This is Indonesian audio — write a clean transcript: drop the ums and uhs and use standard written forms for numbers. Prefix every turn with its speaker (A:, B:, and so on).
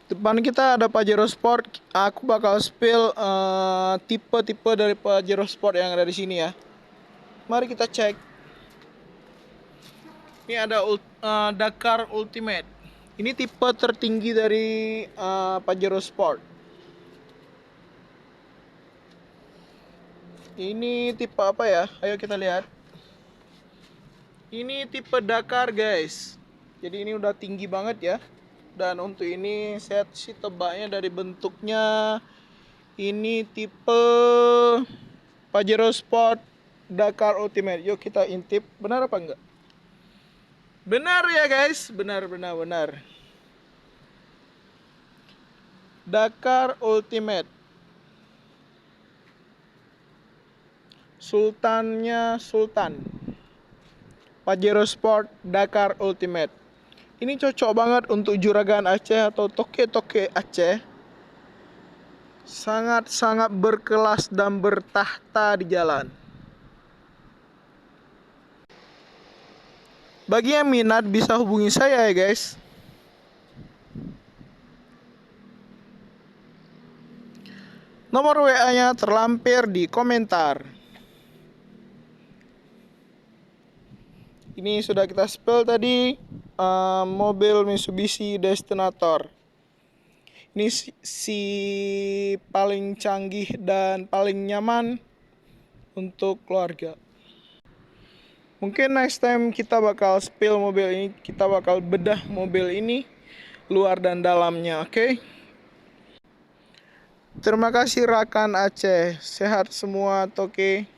A: Depan kita ada Pajero Sport. Aku bakal spill tipe-tipe dari Pajero Sport yang ada di sini ya. Mari kita cek. Ini ada Dakar Ultimate. Ini tipe tertinggi dari Pajero Sport. Ini tipe apa ya? Ayo kita lihat. Ini tipe Dakar guys. Jadi ini udah tinggi banget ya. Dan untuk ini saya sih tebaknya dari bentuknya, ini tipe Pajero Sport Dakar Ultimate. Yuk kita intip, benar apa enggak? Benar ya guys, benar. Dakar Ultimate. Sultannya Sultan. Pajero Sport Dakar Ultimate. Ini cocok banget untuk juragan Aceh atau toke-toke Aceh. Sangat-sangat berkelas dan bertahta di jalan. Bagi yang minat bisa hubungi saya ya guys. Nomor WA-nya terlampir di komentar. Ini sudah kita spill tadi, mobil Mitsubishi Destinator. Ini si paling canggih dan paling nyaman untuk keluarga. Mungkin next time kita bakal spill mobil ini, kita bakal bedah mobil ini luar dan dalamnya, oke? Terima kasih Rakan Aceh, sehat semua toke.